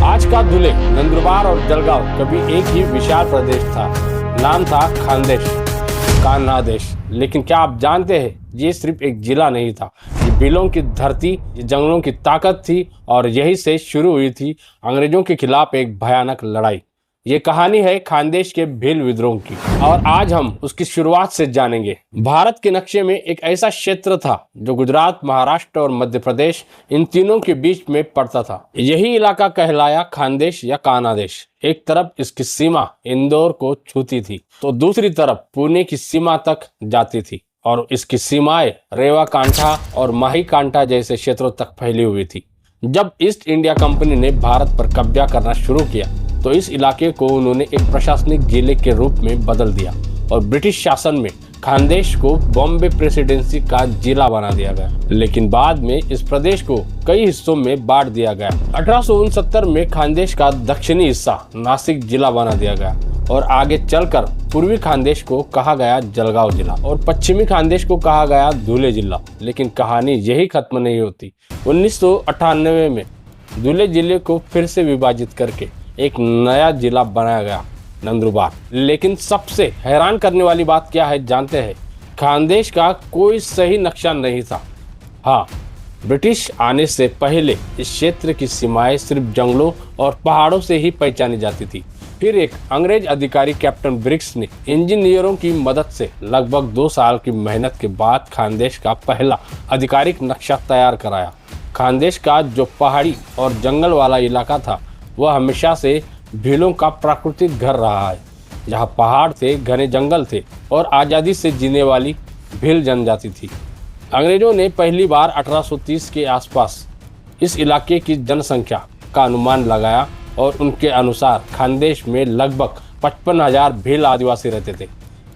आज का धुले, नंदुरबार और जलगांव कभी एक ही विशाल प्रदेश था। नाम था खानदेश, कान्हादेश। लेकिन क्या आप जानते हैं, ये सिर्फ एक जिला नहीं था, ये बिलों की धरती, ये जंगलों की ताकत थी और यही से शुरू हुई थी अंग्रेजों के खिलाफ एक भयानक लड़ाई। ये कहानी है खानदेश के भील विद्रोह की और आज हम उसकी शुरुआत से जानेंगे। भारत के नक्शे में एक ऐसा क्षेत्र था जो गुजरात, महाराष्ट्र और मध्य प्रदेश इन तीनों के बीच में पड़ता था। यही इलाका कहलाया खानदेश या कान्हादेश। एक तरफ इसकी सीमा इंदौर को छूती थी तो दूसरी तरफ पुणे की सीमा तक जाती थी और इसकी सीमाएं रेवा कांठा और माही कांठा जैसे क्षेत्रों तक फैली हुई थी। जब ईस्ट इंडिया कंपनी ने भारत पर कब्जा करना शुरू किया तो इस इलाके को उन्होंने एक प्रशासनिक जिले के रूप में बदल दिया और ब्रिटिश शासन में खानदेश को बॉम्बे प्रेसिडेंसी का जिला बना दिया गया। लेकिन बाद में इस प्रदेश को कई हिस्सों में बांट दिया गया। 1869 में खानदेश का दक्षिणी हिस्सा नासिक जिला बना दिया गया और आगे चलकर पूर्वी खानदेश को कहा गया जलगांव जिला और पश्चिमी खानदेश को कहा गया धुले जिला। लेकिन कहानी यही खत्म नहीं होती। 1998 में धुले जिले को फिर से विभाजित करके एक नया जिला बनाया गया, नंदुरबार। लेकिन सबसे हैरान करने वाली बात क्या है जानते हैं? खानदेश का कोई सही नक्शा नहीं था। हाँ, ब्रिटिश आने से पहले इस क्षेत्र की सीमाएं सिर्फ जंगलों और पहाड़ों से ही पहचानी जाती थी। फिर एक अंग्रेज अधिकारी कैप्टन ब्रिक्स ने इंजीनियरों की मदद से लगभग 2 साल की मेहनत के बाद खानदेश का पहला आधिकारिक नक्शा तैयार कराया। खानदेश का जो पहाड़ी और जंगल वाला इलाका था वह हमेशा से भीलों का प्राकृतिक घर रहा है, जहाँ पहाड़ थे, घने जंगल थे और आज़ादी से जीने वाली भील जनजाति थी। अंग्रेजों ने पहली बार 1830 के आसपास इस इलाके की जनसंख्या का अनुमान लगाया और उनके अनुसार खानदेश में लगभग 55,000 भील आदिवासी रहते थे।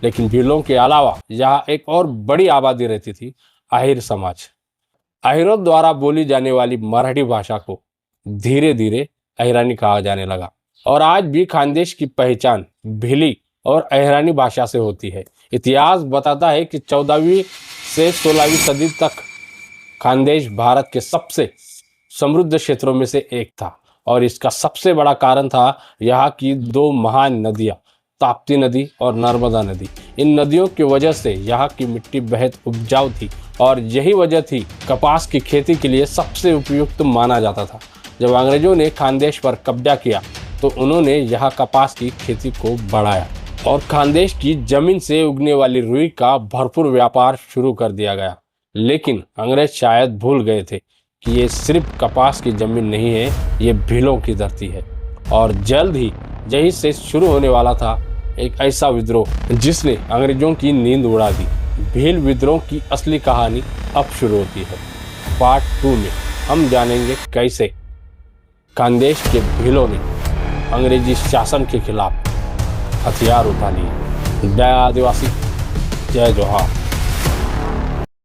लेकिन भीलों के अलावा यहाँ एक और बड़ी आबादी रहती थी, आहिर समाज। आहिरों द्वारा बोली जाने वाली मराठी भाषा को धीरे धीरे अहिरानी कहा जाने लगा और आज भी खानदेश की पहचान भीली और अहिरानी भाषा से होती है। इतिहास बताता है कि 14वीं से 16वीं सदी तक खानदेश भारत के सबसे समृद्ध क्षेत्रों में से एक था और इसका सबसे बड़ा कारण था यहाँ की 2 महान नदियाँ, ताप्ती नदी और नर्मदा नदी। इन नदियों की वजह से यहाँ की मिट्टी बेहद उपजाऊ थी और यही वजह थी कपास की खेती के लिए सबसे उपयुक्त माना जाता था। जब अंग्रेजों ने खानदेश पर कब्जा किया तो उन्होंने यहाँ कपास की खेती को बढ़ाया और खानदेश की जमीन से उगने वाली रुई का भरपूर व्यापार शुरू कर दिया गया। लेकिन अंग्रेज शायद भूल गए थे कि ये सिर्फ कपास की जमीन नहीं है, ये भीलों की धरती है। और जल्द ही यहीं से शुरू होने वाला था एक ऐसा विद्रोह जिसने अंग्रेजों की नींद उड़ा दी। भील विद्रोह की असली कहानी अब शुरू होती है। पार्ट 2 में हम जानेंगे कैसे खानदेश के भीलों ने अंग्रेजी शासन के खिलाफ हथियार उठा लिए। जय आदिवासी, जय जोहार।